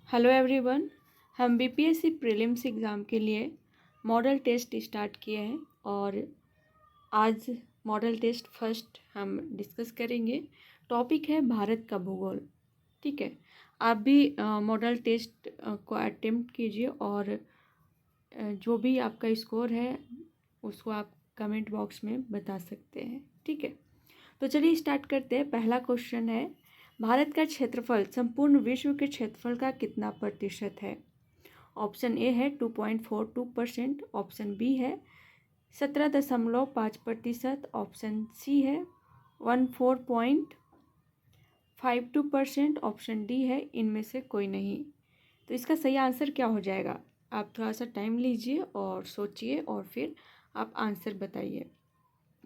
Hello everyone. हम BPSC prelims exam के लिए मॉडल टेस्ट स्टार्ट किए हैं और आज मॉडल टेस्ट फर्स्ट हम डिस्कस करेंगे। टॉपिक है भारत का भूगोल। ठीक है, आप भी मॉडल टेस्ट को अटेम्प्ट कीजिए और जो भी आपका स्कोर है उसको आप कमेंट बॉक्स में बता सकते हैं। ठीक है, तो चलिए स्टार्ट करते हैं। पहला क्वेश्चन है, भारत का क्षेत्रफल संपूर्ण विश्व के क्षेत्रफल का कितना प्रतिशत है? ऑप्शन ए है 2.42%, ऑप्शन बी है 17.5%, ऑप्शन सी है 14.52%, ऑप्शन डी है इनमें से कोई नहीं। तो इसका सही आंसर क्या हो जाएगा? आप थोड़ा सा टाइम लीजिए और सोचिए और फिर आप आंसर बताइए।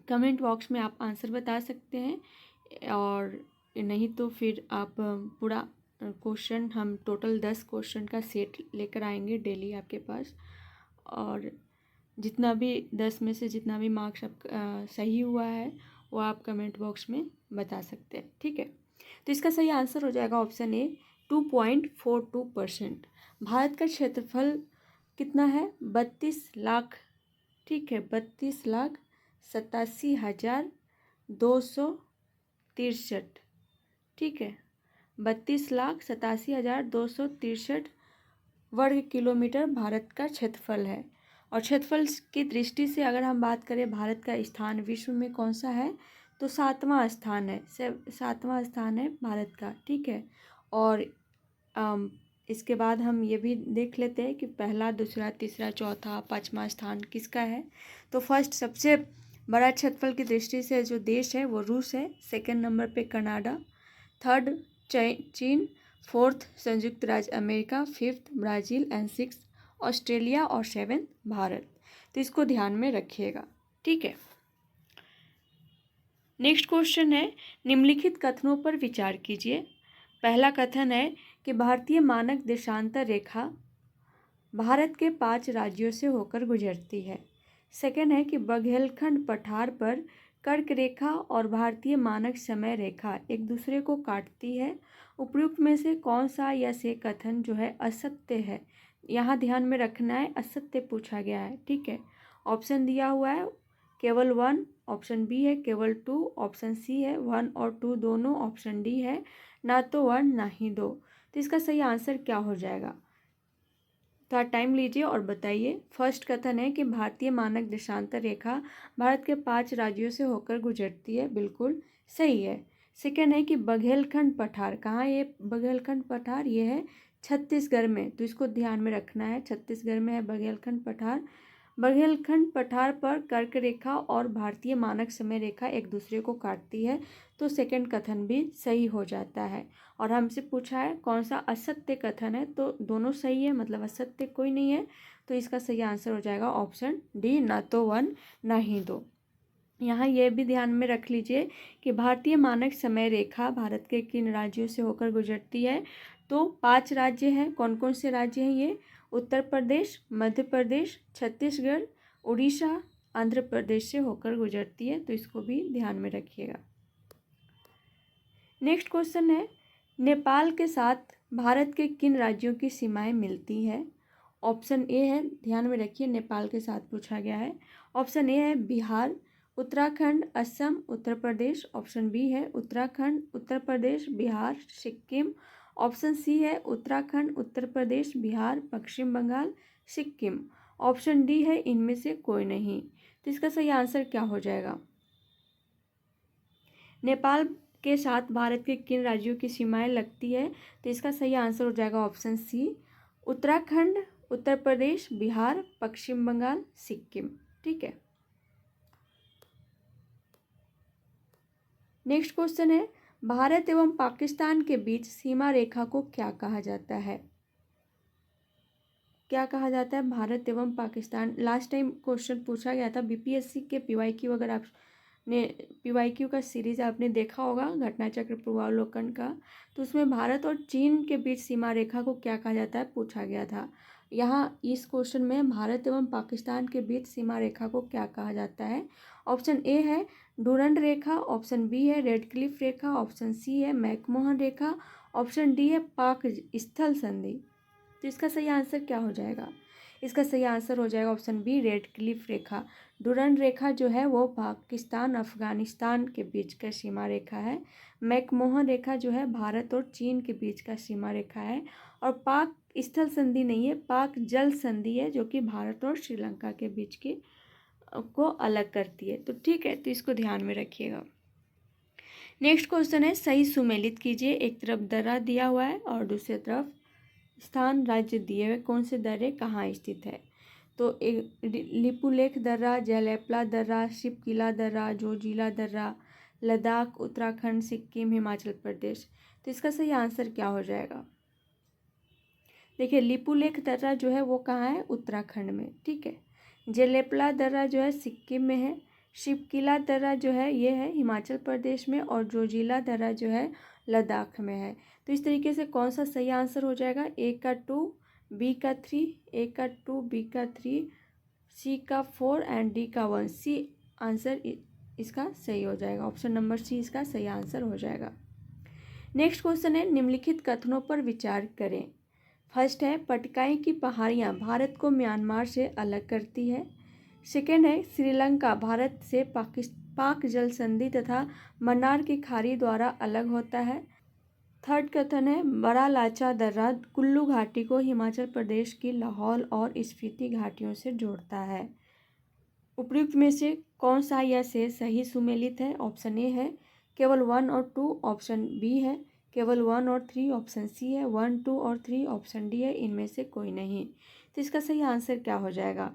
कमेंट बॉक्स में आप आंसर बता सकते हैं और नहीं तो फिर आप पूरा क्वेश्चन, हम टोटल 10 क्वेश्चन का सेट लेकर आएंगे डेली आपके पास, और जितना भी 10 में से जितना भी मार्क्स आप सही हुआ है वो आप कमेंट बॉक्स में बता सकते हैं। ठीक है, तो इसका सही आंसर हो जाएगा ऑप्शन ए 2.42%। भारत का क्षेत्रफल कितना है? 32 लाख। ठीक है, 32,87,263। ठीक है, 32,87,263 वर्ग किलोमीटर भारत का क्षेत्रफल है। और क्षेत्रफल की दृष्टि से अगर हम बात करें भारत का स्थान विश्व में कौन सा है, तो 7वां स्थान है। 7वां स्थान है भारत का। ठीक है, और इसके बाद हम ये भी देख लेते हैं कि पहला, दूसरा, तीसरा, चौथा, 5वां स्थान किसका है। तो फर्स्ट सबसे बड़ा क्षेत्रफल की दृष्टि से जो देश है वो रूस है। सेकंड नंबर पे कनाडा, थर्ड चीन, फोर्थ संयुक्त राज्य America, fifth Brazil and six Australia और सेवेंथ भारत। तो इसको ध्यान में रखिएगा। ठीक है, नेक्स्ट क्वेश्चन है, निम्नलिखित कथनों पर विचार कीजिए। पहला कथन है कि भारतीय मानक देशांतर रेखा भारत के 5 राज्यों से होकर गुजरती है। सेकंड है कि बघेलखंड पठार पर कर्क रेखा और भारतीय मानक समय रेखा एक दूसरे को काटती है। उपयुक्त में से कौन सा या से कथन जो है असत्य है? यहाँ ध्यान में रखना है, असत्य पूछा गया है। ठीक है, ऑप्शन दिया हुआ है केवल 1, ऑप्शन बी है केवल 2, ऑप्शन सी है 1 और 2 दोनों, ऑप्शन डी है ना तो 1 ना ही 2। तो इसका सही आंसर क्या हो जाएगा? थोड़ा टाइम लीजिए और बताइए। फर्स्ट कथन है कि भारतीय मानक देशांतर रेखा भारत के 5 राज्यों से होकर गुजरती है, बिल्कुल सही है। सेकंड है कि बघेलखंड पठार, कहाँ ये बघेलखंड पठार? ये है छत्तीसगढ़ में, तो इसको ध्यान में रखना है। छत्तीसगढ़ में है बघेलखंड पठार। बघेलखंड पठार पर कर्क रेखा और भारतीय मानक समय रेखा एक दूसरे को काटती है, तो सेकंड कथन भी सही हो जाता है। और हमसे पूछा है कौन सा असत्य कथन है, तो दोनों सही है, मतलब असत्य कोई नहीं है। तो इसका सही आंसर हो जाएगा ऑप्शन डी, ना तो 1 ना ही 2। यहाँ यह भी ध्यान में रख लीजिए कि भारतीय मानक समय रेखा भारत के किन राज्यों से होकर गुजरती है। तो 5 राज्य हैं। कौन कौन से राज्य हैं ये? उत्तर प्रदेश, मध्य प्रदेश, छत्तीसगढ़, उड़ीसा, आंध्र प्रदेश से होकर गुजरती है। तो इसको भी ध्यान में रखिएगा। नेक्स्ट क्वेश्चन है, नेपाल के साथ भारत के किन राज्यों की सीमाएं मिलती है? ऑप्शन ए है, ध्यान में रखिए, नेपाल के साथ पूछा गया है। ऑप्शन ए है बिहार, उत्तराखंड, असम, उत्तर प्रदेश। ऑप्शन बी है उत्तराखंड, उत्तर प्रदेश, बिहार, सिक्किम। ऑप्शन सी है उत्तराखंड, उत्तर प्रदेश, बिहार, पश्चिम बंगाल, सिक्किम। ऑप्शन डी है इनमें से कोई नहीं। तो इसका सही आंसर क्या हो जाएगा? नेपाल के साथ भारत के किन राज्यों की सीमाएं लगती है? तो इसका सही आंसर हो जाएगा ऑप्शन सी, उत्तराखंड, उत्तर प्रदेश, बिहार, पश्चिम बंगाल, सिक्किम। ठीक है, नेक्स्ट क्वेश्चन है, भारत एवं पाकिस्तान के बीच सीमा रेखा को क्या कहा जाता है? क्या कहा जाता है भारत एवं पाकिस्तान? लास्ट टाइम क्वेश्चन पूछा गया था बीपीएससी के पीवाईक्यू, अगर आपने पीवाईक्यू का सीरीज आपने देखा होगा घटना चक्र पूर्वावलोकन का, तो उसमें भारत और चीन के बीच सीमा रेखा को क्या कहा जाता है पूछा गया था। यहाँ इस क्वेश्चन में भारत एवं पाकिस्तान के बीच सीमा रेखा को क्या कहा जाता है? ऑप्शन ए है डूरंड रेखा, ऑप्शन बी है रेड क्लिफ रेखा, ऑप्शन सी है मैकमोहन रेखा, ऑप्शन डी है पाक स्थल संधि। तो इसका सही आंसर क्या हो जाएगा? इसका सही आंसर हो जाएगा ऑप्शन बी, रेड क्लिफ रेखा। डुरंड रेखा जो है वो पाकिस्तान अफगानिस्तान के बीच का सीमा रेखा है। मैकमोहन रेखा जो है भारत और चीन के बीच का सीमा रेखा है। और पाक स्थल संधि नहीं है, पाक जल संधि है, जो कि भारत और श्रीलंका के बीच की को अलग करती है। तो ठीक है, तो इसको ध्यान में रखिएगा। नेक्स्ट क्वेश्चन है, सही सुमेलित कीजिए। एक तरफ दर्रा दिया हुआ है और दूसरी तरफ स्थान राज्य दिए हुए, कौन से दर्रे कहाँ स्थित है? तो एक लिपुलेख दर्रा, जयलेपला दर्रा, शिपकिला दर्रा, जोजिला दर्रा, लद्दाख, उत्तराखंड, सिक्किम, हिमाचल प्रदेश। तो इसका सही आंसर क्या हो जाएगा? देखिए, लिपुलेख दर्रा जो है वो कहाँ है? उत्तराखंड में। ठीक है। जयलेपला दर्रा जो है सिक्किम में है। शिपकिला दर्रा जो है ये है हिमाचल प्रदेश में। और जोजिला दर्रा जो है लद्दाख में है। तो इस तरीके से कौन सा सही आंसर हो जाएगा? ए का 2, बी का 3, ए का 2, बी का 3, सी का 4 एंड डी का 1। सी आंसर इसका सही हो जाएगा। ऑप्शन नंबर सी इसका सही आंसर हो जाएगा। नेक्स्ट क्वेश्चन है, निम्नलिखित कथनों पर विचार करें। फर्स्ट है, पटकाई की पहाड़ियाँ भारत को म्यांमार से अलग करती है। सेकेंड है, श्रीलंका भारत से पाक जल संधि तथा मन्नार की खाड़ी द्वारा अलग होता है। थर्ड कथन है, बड़ा लाचा दर्रा कुल्लू घाटी को हिमाचल प्रदेश की लाहौल और स्पीति घाटियों से जोड़ता है। उपयुक्त में से कौन सा या से सही सुमेलित है? ऑप्शन ए है केवल 1 और 2, ऑप्शन बी है केवल 1 और 3, ऑप्शन सी है 1, 2 और 3, ऑप्शन डी है इनमें से कोई नहीं। तो इसका सही आंसर क्या हो जाएगा?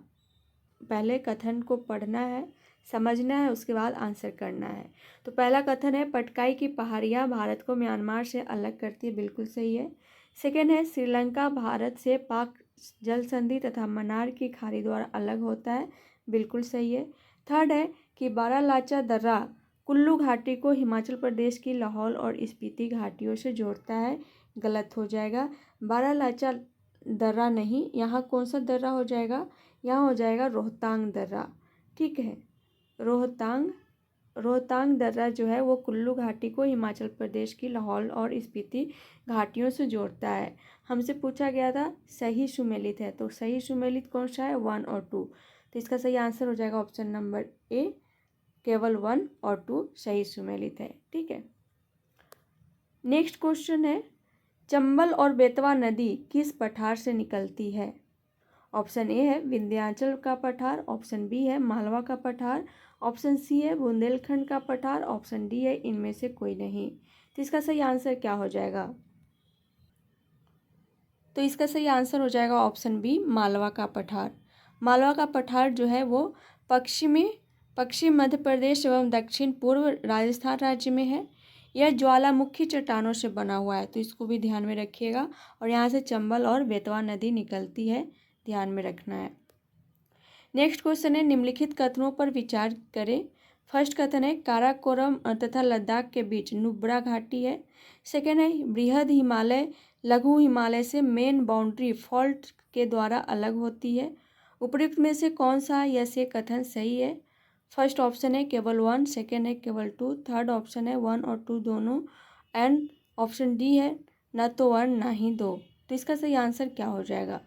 पहले कथन को पढ़ना है, समझना है, उसके बाद आंसर करना है। तो पहला कथन है, पटकाई की पहाड़ियाँ भारत को म्यांमार से अलग करती है, बिल्कुल सही है। सेकेंड है, श्रीलंका भारत से पाक जल संधि तथा मन्नार की खाड़ी द्वारा अलग होता है, बिल्कुल सही है। थर्ड है कि बारालाचा दर्रा कुल्लू घाटी को हिमाचल प्रदेश की लाहौल और स्पीति घाटियों से जोड़ता है, गलत हो जाएगा। बारालाचा दर्रा नहीं, यहाँ कौन सा दर्रा हो जाएगा? यहाँ हो जाएगा रोहतांग दर्रा। ठीक है, रोहतांग दर्रा जो है वो कुल्लू घाटी को हिमाचल प्रदेश की लाहौल और स्पीति घाटियों से जोड़ता है। हमसे पूछा गया था सही सुमेलित है, तो सही सुमेलित कौन सा है? 1 और 2। तो इसका सही आंसर हो जाएगा ऑप्शन नंबर ए, केवल 1 और 2 सही सुमेलित है। ठीक है। नेक्स्ट क्वेश्चन है, चंबल और बेतवा नदी किस पठार से निकलती है? ऑप्शन ए है विंध्याचल का पठार, ऑप्शन बी है मालवा का पठार, ऑप्शन सी है बुंदेलखंड का पठार, ऑप्शन डी है इनमें से कोई नहीं। तो इसका सही आंसर क्या हो जाएगा? तो इसका सही आंसर हो जाएगा ऑप्शन बी, मालवा का पठार। मालवा का पठार जो है वो पश्चिम मध्य प्रदेश एवं दक्षिण पूर्व राजस्थान राज्य में है। यह ज्वालामुखी चट्टानों से बना हुआ है, तो इसको भी ध्यान में रखिएगा। और यहाँ से चंबल और बेतवा नदी निकलती है, ध्यान में रखना है। नेक्स्ट क्वेश्चन है, निम्नलिखित कथनों पर विचार करें। फर्स्ट कथन है, काराकोरम तथा लद्दाख के बीच नुब्रा घाटी है। सेकेंड है, बृहद हिमालय लघु हिमालय से मेन बाउंड्री फॉल्ट के द्वारा अलग होती है। उपयुक्त में से कौन सा यह से कथन सही है? फर्स्ट ऑप्शन है केवल 1, सेकेंड है केवल 2, थर्ड ऑप्शन है 1 और 2 दोनों, एंड ऑप्शन डी है न तो 1 ना ही 2। तो इसका सही आंसर क्या हो जाएगा?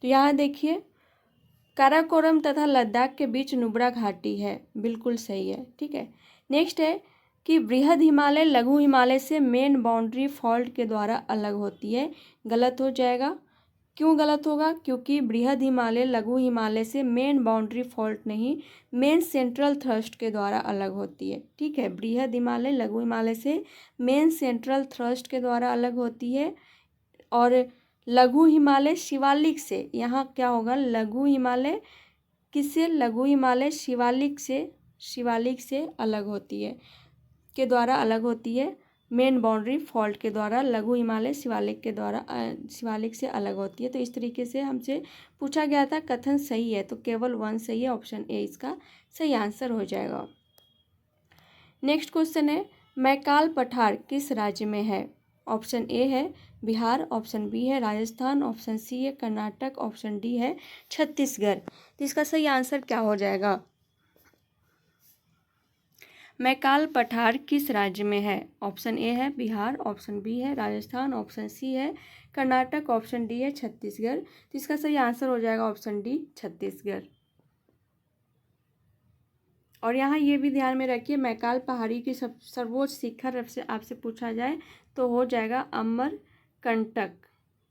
तो यहाँ देखिए, काराकोरम तथा लद्दाख के बीच नुब्रा घाटी है, बिल्कुल सही है। ठीक है। नेक्स्ट है कि बृहद हिमालय लघु हिमालय से मेन बाउंड्री फॉल्ट के द्वारा अलग होती है, गलत हो जाएगा। क्यों गलत होगा? क्योंकि बृहद हिमालय लघु हिमालय से मेन बाउंड्री फॉल्ट नहीं, मेन सेंट्रल थ्रस्ट के द्वारा अलग होती है। ठीक है, बृहद हिमालय लघु हिमालय से मेन सेंट्रल थ्रस्ट के द्वारा अलग होती है। और लघु हिमालय शिवालिक से, यहाँ क्या होगा? लघु हिमालय किससे? लघु हिमालय शिवालिक से अलग होती है, के द्वारा अलग होती है। मेन बाउंड्री फॉल्ट के द्वारा लघु हिमालय शिवालिक से अलग होती है। तो इस तरीके से हमसे पूछा गया था, कथन सही है तो केवल 1 सही है, ऑप्शन ए इसका सही आंसर हो जाएगा। नेक्स्ट क्वेश्चन है, मैकाल पठार किस राज्य में है? ऑप्शन ए है बिहार, ऑप्शन बी है राजस्थान, ऑप्शन सी है कर्नाटक, ऑप्शन डी है छत्तीसगढ़। तो इसका सही आंसर क्या हो जाएगा? मैकाल पठार किस राज्य में है? ऑप्शन ए है बिहार, ऑप्शन बी है राजस्थान, ऑप्शन सी है कर्नाटक, ऑप्शन डी है छत्तीसगढ़। तो इसका सही आंसर हो जाएगा ऑप्शन डी छत्तीसगढ़। और यहाँ ये भी ध्यान में रखिए, मैकाल पहाड़ी की सर्वोच्च शिखर आपसे पूछा जाए तो हो जाएगा अमरकंटक।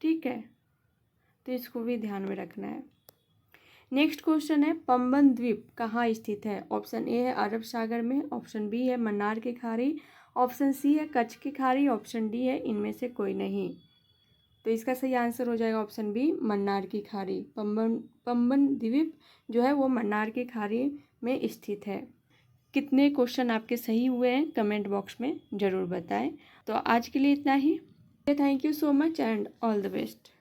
ठीक है, तो इसको भी ध्यान में रखना है। नेक्स्ट क्वेश्चन है, पंबन द्वीप कहाँ स्थित है? ऑप्शन ए है अरब सागर में, ऑप्शन बी है मन्नार की खाड़ी, ऑप्शन सी है कच्छ की खाड़ी, ऑप्शन डी है इनमें से कोई नहीं। तो इसका सही आंसर हो जाएगा ऑप्शन बी मन्नार की खाड़ी। पंबन द्वीप जो है वो मन्नार की खाड़ी में स्थित है। कितने क्वेश्चन आपके सही हुए हैं कमेंट बॉक्स में ज़रूर बताएं। तो आज के लिए इतना ही। Thank you so much and all the best.